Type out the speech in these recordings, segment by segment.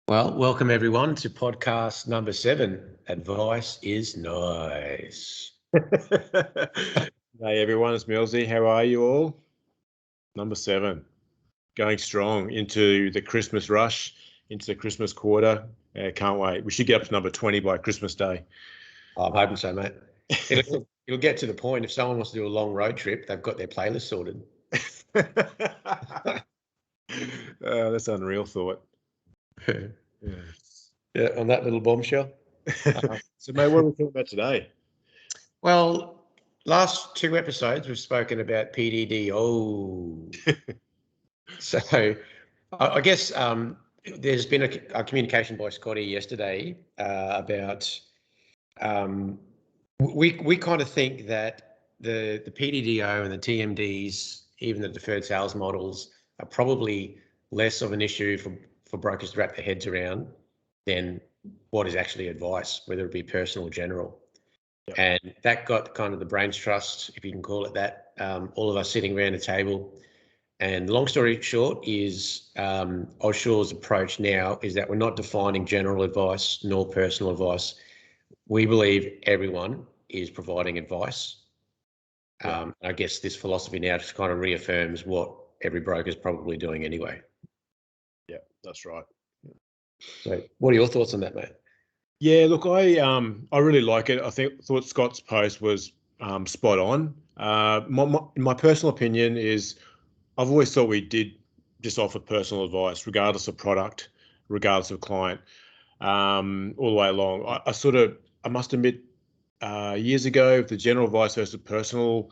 Well, welcome everyone to podcast number 7. Advice is nice. Hey everyone, it's Millsy. How are you all? Number 7, going strong into the Christmas rush, into the Christmas quarter. Can't wait. We should get up to number 20 by Christmas Day. I'm hoping so, mate. It'll get to the point if someone wants to do a long road trip, they've got their playlist sorted. That's an unreal thought. Yeah, on that little bombshell. So, mate, what are we talking about today? Well, last 2 episodes we've spoken about PDDO. So I guess there's been a communication by Scotty yesterday about we kind of think that the PDDO and the TMDs, even the deferred sales models, are probably less of an issue for brokers to wrap their heads around than what is actually advice, whether it be personal or general. Yep. And that got kind of the brains trust, if you can call it that, all of us sitting around a table. And long story short is Ausure's approach now is that we're not defining general advice nor personal advice. We believe everyone is providing advice. Yeah. I guess this philosophy now just kind of reaffirms what every broker is probably doing anyway. Yeah, that's right. So what are your thoughts on that, mate? Yeah, look, I really like it. Thought Scott's post was spot on. My personal opinion is I've always thought we did just offer personal advice, regardless of product, regardless of client, all the way along. I must admit, years ago, the general advice versus personal,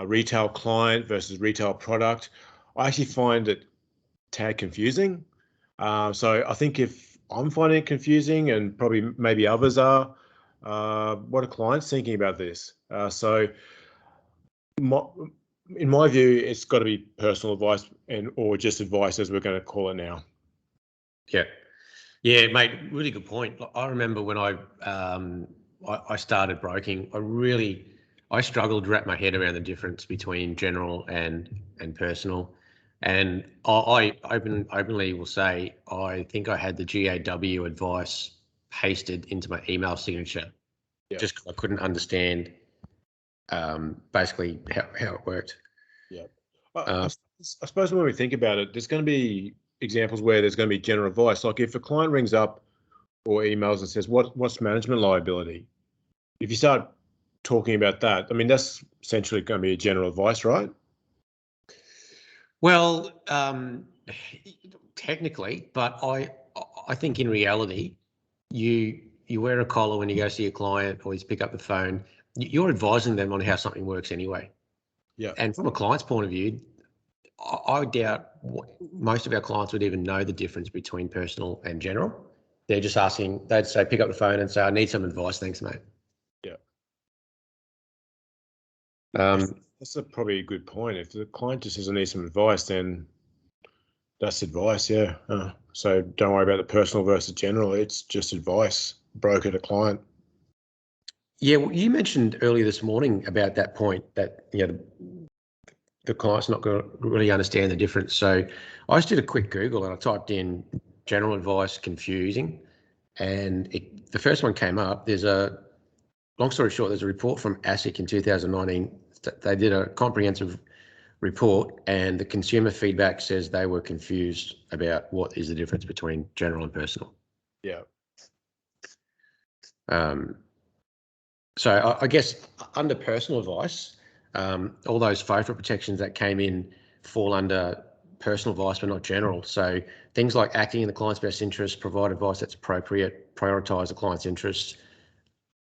retail client versus retail product, I actually find it tad confusing. So I think if I'm finding it confusing, and probably maybe others are, what are clients thinking about this? In my view, it's got to be personal advice or just advice, as we're going to call it now. Yeah, mate, really good point. I remember when I started broking, I struggled to wrap my head around the difference between general and personal. And I openly will say I think I had the GAW advice pasted into my email signature, just because I couldn't understand basically how it worked. Yeah, I suppose when we think about it, there's going to be examples where there's going to be general advice. Like if a client rings up or emails and says, what's management liability? If you start talking about that, I mean, that's essentially going to be a general advice, right? Well, technically, but I think in reality, you wear a collar when you go see a client or you pick up the phone, you're advising them on how something works anyway. Yeah. And from a client's point of view, I doubt most of our clients would even know the difference between personal and general. They're just asking, they'd say, pick up the phone and say, I need some advice. Thanks, mate. Yeah. That's probably a good point. If the client just says, I need some advice, then that's advice, yeah. So don't worry about the personal versus general. It's just advice, broker to client. Yeah, well, you mentioned earlier this morning about that point that the client's not going to really understand the difference. So I just did a quick Google and I typed in general advice confusing, and the first one came up. Long story short, there's a report from ASIC in 2019. They did a comprehensive report, and the consumer feedback says they were confused about what is the difference between general and personal. Yeah. So I guess under personal advice, all those FOFA protections that came in fall under personal advice, but not general. So things like acting in the client's best interest, provide advice that's appropriate, prioritise the client's interests,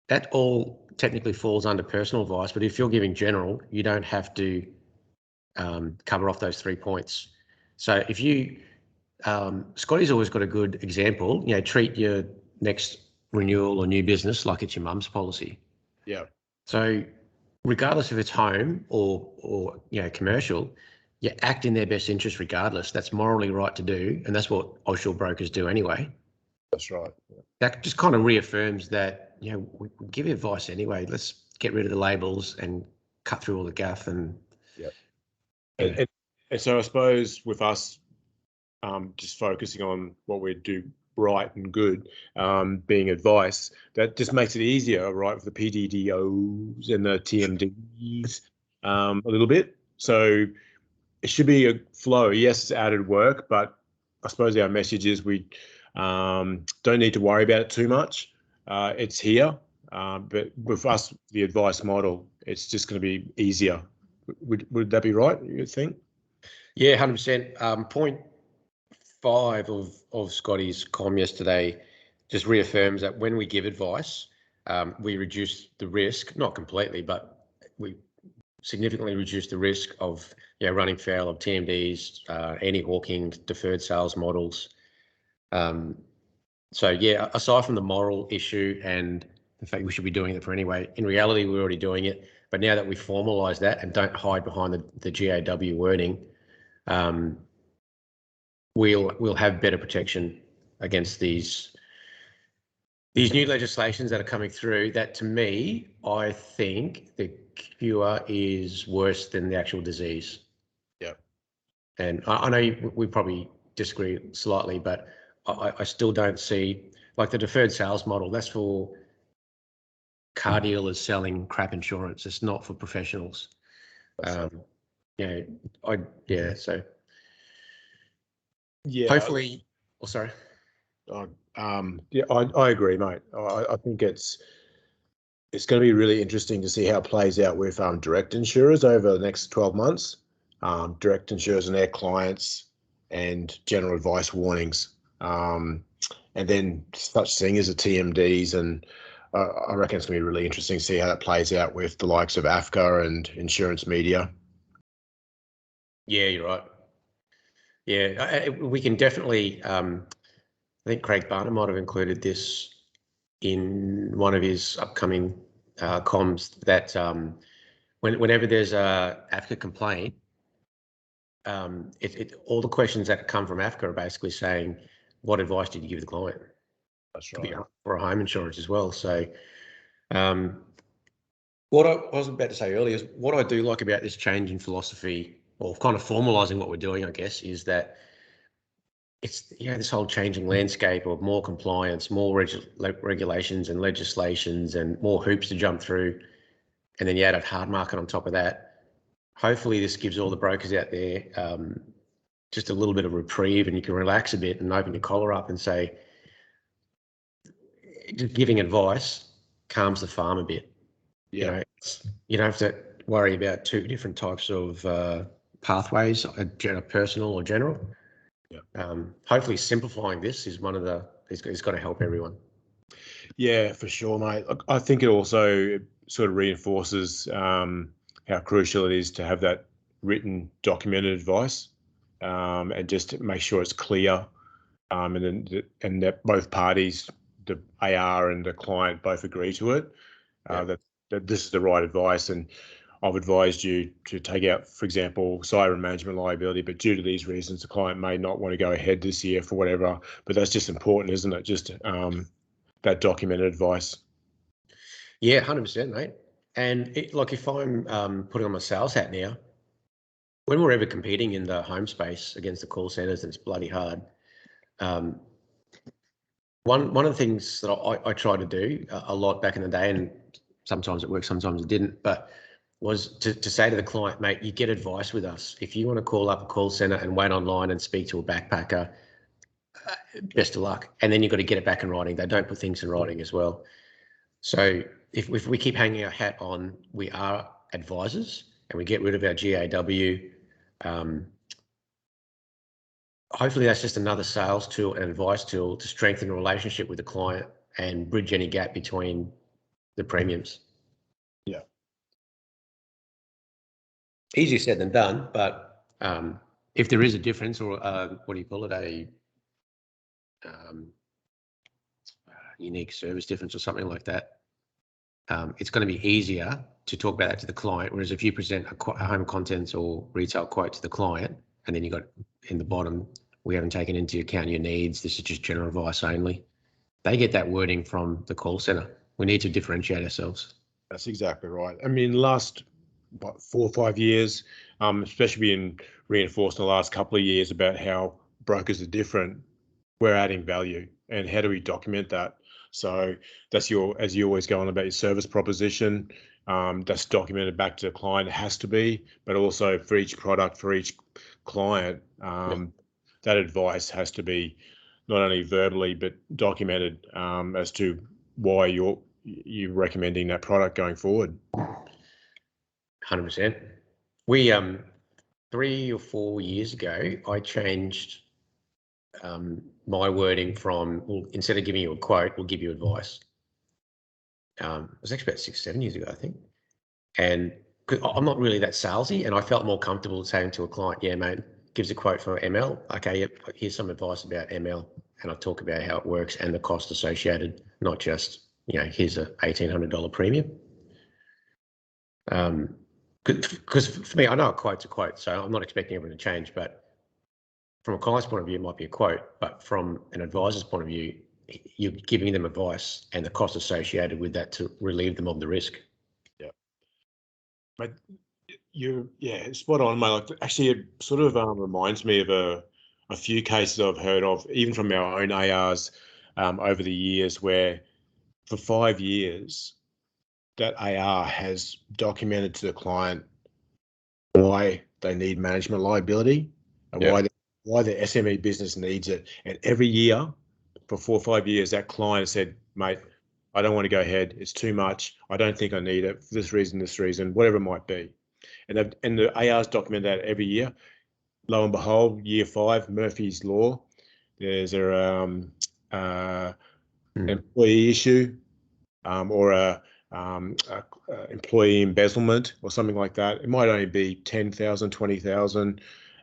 that all technically falls under personal advice. But if you're giving general, you don't have to cover off those 3 points. So if you, Scotty's always got a good example, treat your next renewal or new business like it's your mum's policy. Yeah. So regardless if it's home or commercial, you act in their best interest regardless. That's morally right to do, and that's what Ausure brokers do anyway. That's right. Yeah. That just kind of reaffirms that we give you advice anyway. Let's get rid of the labels and cut through all the guff and. Yeah. And so I suppose with us just focusing on what we do right and good, being advice, that just makes it easier, right, for the PDDOs and the TMDs a little bit. So it should be a flow. Yes, it's added work, but I suppose our message is we don't need to worry about it too much. It's here, but with us, the advice model, it's just going to be easier. Would that be right, you think? Yeah, 100%. Point 5 of Scotty's column yesterday just reaffirms that when we give advice, we reduce the risk, not completely, but we significantly reduce the risk of running foul of TMDs, anti-hawking, deferred sales models. So yeah, aside from the moral issue and the fact we should be doing it for anyway, in reality we're already doing it. But now that we formalise that and don't hide behind the GAW wording, we'll have better protection against these new legislations that are coming through. That, to me, I think the cure is worse than the actual disease. Yeah. And I know we probably disagree slightly, but I still don't see, like, the deferred sales model, that's for car dealers selling crap insurance. It's not for professionals. So hopefully, sorry. I agree, mate. I think it's going to be really interesting to see how it plays out with direct insurers over the next 12 months. Direct insurers and their clients and general advice warnings. And then such thing as the TMDs. And I reckon it's going to be really interesting to see how that plays out with the likes of AFCA and insurance media. Yeah, you're right. Yeah, we can definitely, I think Craig Barner might have included this in one of his upcoming comms, that whenever there's a AFCA complaint, all the questions that come from AFCA are basically saying, what advice did you give the client? That's right. For a home insurance as well. So what I was about to say earlier is what I do like about this change in philosophy, or kind of formalising what we're doing, I guess, is that it's this whole changing landscape of more compliance, more regulations and legislations, and more hoops to jump through, and then you add a hard market on top of that. Hopefully this gives all the brokers out there just a little bit of reprieve, and you can relax a bit and open your collar up and say, just giving advice calms the farm a bit. Yeah. You don't have to worry about two different types of pathways, personal or general. Yeah. Hopefully simplifying this is it's got to help everyone. Yeah, for sure, mate. I think it also sort of reinforces how crucial it is to have that written, documented advice, and just to make sure it's clear, and that both parties, the AR and the client, both agree to it. That this is the right advice. And I've advised you to take out, for example, cyber management liability, but due to these reasons, the client may not want to go ahead this year for whatever. But that's just important, isn't it? Just that documented advice. Yeah, 100%, mate. And if I'm putting on my sales hat now, when we're ever competing in the home space against the call centers, it's bloody hard. One of the things that I try to do a lot back in the day, and sometimes it worked, sometimes it didn't, but was to say to the client, mate, you get advice with us. If you want to call up a call center and wait online and speak to a backpacker, best of luck. And then you've got to get it back in writing. They don't put things in writing as well. So if we keep hanging our hat on, we are advisors, and we get rid of our GAW, hopefully that's just another sales tool and advice tool to strengthen a relationship with the client and bridge any gap between the premiums. Yeah. Easier said than done, but if there is a difference, or what do you call it, a unique service difference or something like that, it's going to be easier to talk about that to the client. Whereas if you present a home contents or retail quote to the client, and then you got in the bottom, we haven't taken into account your needs, this is just general advice only, they get that wording from the call center. We need to differentiate ourselves. That's exactly right. I mean, last 4 or 5 years, especially being reinforced in the last couple of years about how brokers are different. we're adding value, and how do we document that? So that's as you always go on about your service proposition, that's documented back to the client. It has to be, but also for each product, for each client, that advice has to be not only verbally but documented as to why you're recommending that product going forward. 100%. We 3 or 4 years ago, I changed my wording from, well, instead of giving you a quote, we'll give you advice. It was actually about 6-7 years ago, I think. And I'm not really that salesy, and I felt more comfortable saying to a client, yeah, mate, gives a quote for ML. Okay, yep, here's some advice about ML. And I talk about how it works and the cost associated, not just, here's a $1,800 premium. Because for me, I know a quote's a quote, so I'm not expecting everyone to change, but from a client's point of view, it might be a quote, but from an advisor's point of view, you're giving them advice and the cost associated with that to relieve them of the risk. Yeah. But spot on, mate. Like, actually, it sort of reminds me of a few cases I've heard of, even from our own ARs over the years, where for 5 years, that AR has documented to the client why they need management liability and why the SME business needs it. And every year, for 4 or 5 years, that client said, mate, I don't want to go ahead. It's too much. I don't think I need it for this reason, whatever it might be. And the ARs document that every year. Lo and behold, year 5, Murphy's Law, there's an employee issue or a employee embezzlement or something like that. It might only be 10,000, 20,000.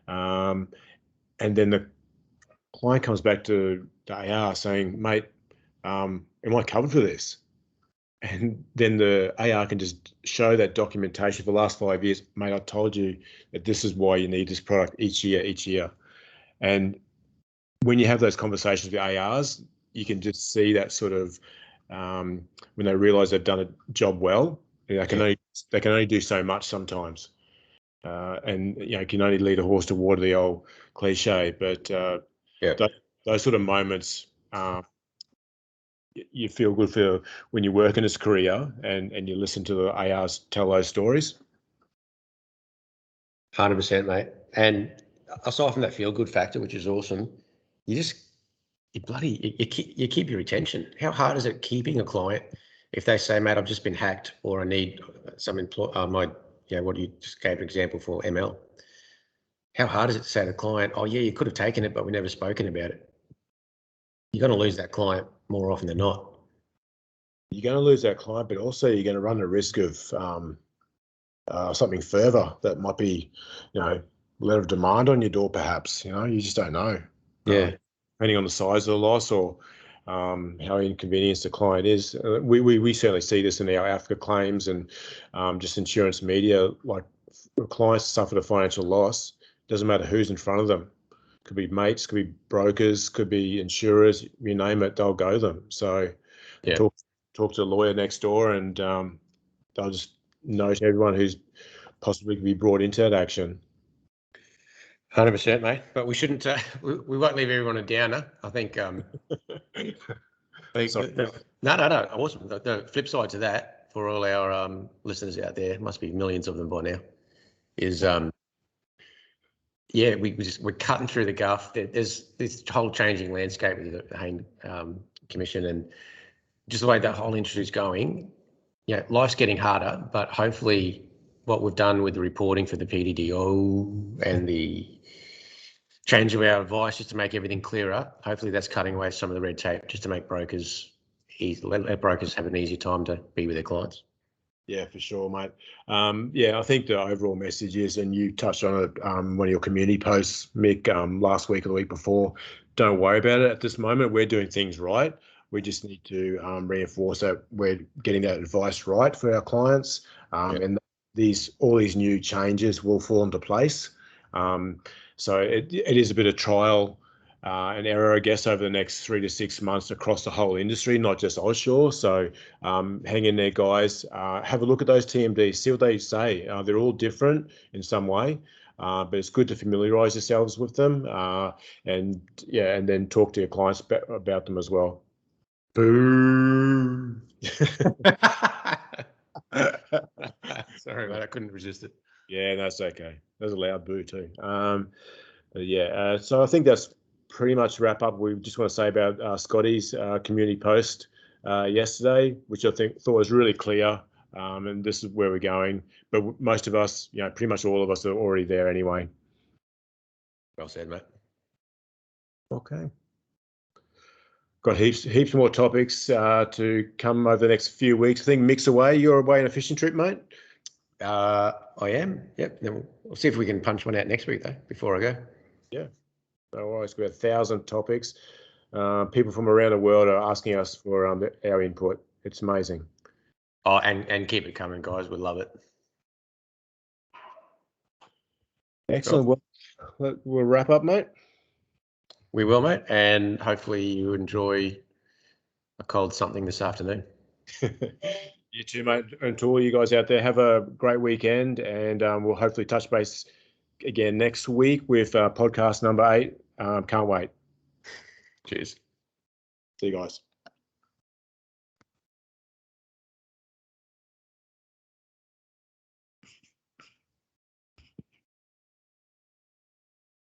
And then the client comes back to the AR saying, mate, am I covered for this? And then the AR can just show that documentation for the last 5 years. Mate, I told you that this is why you need this product each year. And when you have those conversations with ARs, you can just see that sort of when they realise they've done a job well, they can only do so much sometimes. And can only lead a horse to water, the old cliche. But those sort of moments, you feel good for when you work in this career and you listen to the ARs tell those stories. 100%, mate. And aside from that feel good factor, which is awesome, you keep your retention. How hard is it keeping a client if they say, mate, I've just been hacked, or I need some what you just gave an example for ML. How hard is it to say to the client, oh yeah, you could have taken it, but we never spoken about it? You're going to lose that client more often than not. You're going to lose that client, but also you're going to run the risk of something further that might be, letter of demand on your door, perhaps. You just don't know. Yeah. Depending on the size of the loss or how inconvenienced the client is. We certainly see this in our Africa claims and just insurance media. Like, clients suffer a financial loss, doesn't matter who's in front of them. Could be mates, could be brokers, could be insurers, you name it, they'll go them. So talk to the lawyer next door, and they'll just note everyone who's possibly could be brought into that action. 100%, mate. But we shouldn't. We won't leave everyone a downer. I think. No. I wasn't. The flip side to that, for all our listeners out there, must be millions of them by now, is we're cutting through the guff. There's this whole changing landscape with the Hayne Commission, and just the way that whole industry is going. Life's getting harder, but hopefully what we've done with the reporting for the PDDO and the change of our advice just to make everything clearer, hopefully that's cutting away some of the red tape just to make brokers let brokers have an easier time to be with their clients. Yeah, for sure, mate. I think the overall message is, and you touched on it, one of your community posts, Mick, last week or the week before, don't worry about it at this moment. We're doing things right. We just need to reinforce that we're getting that advice right for our clients, and all these new changes will fall into place. So it is a bit of trial and error, I guess, over the next 3 to 6 months across the whole industry, not just Ausure. So hang in there, guys. Have a look at those TMDs, see what they say. They're all different in some way. but it's good to familiarise yourselves with them, and then talk to your clients about them as well. Boo. Sorry, mate, I couldn't resist it. Yeah, that's okay. There's a loud boo too. So I think that's pretty much wrap up. We just want to say about Scotty's community post yesterday, which I thought was really clear, and this is where we're going. But most of us, pretty much all of us are already there anyway. Well said, mate. Okay. Got heaps more topics to come over the next few weeks. I think Mick's away. You're away on a fishing trip, mate? I am. Yep. Then we'll see if we can punch one out next week, though, before I go. Yeah. No worries. We have 1,000 topics. People from around the world are asking us for our input. It's amazing. Oh, and keep it coming, guys. We love it. Excellent. Well, we'll wrap up, mate. We will, mate. And hopefully you enjoy a cold something this afternoon. You too, mate. And to all you guys out there, have a great weekend. And we'll hopefully touch base again next week with podcast number 8. Can't wait. Cheers. See you guys.